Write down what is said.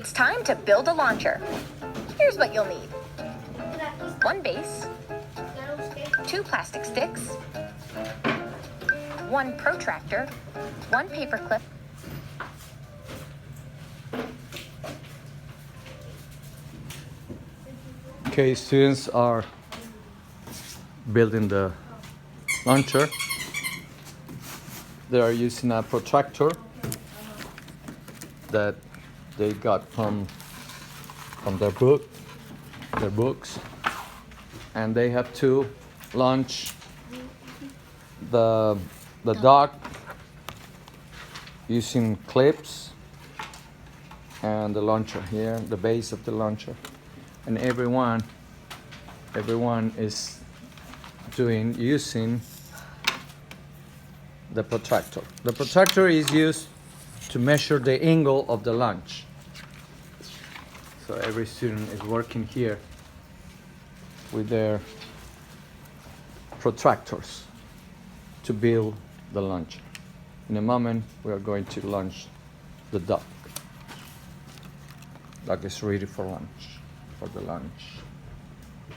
It's time to build a launcher. Here's what you'll need. One base, 2 plastic sticks, 1 protractor, 1 paper clip, Okay, students are building the launcher. They are using a protractor that they got from their books, and they have to launch the dock using clips and the launcher here, the base of the launcher, and everyone is using the protractor. The protractor is used to measure the angle of the launch. So every student is working here with their protractors to build the launcher. In a moment, we are going to launch the duck. Duck is ready for the launch.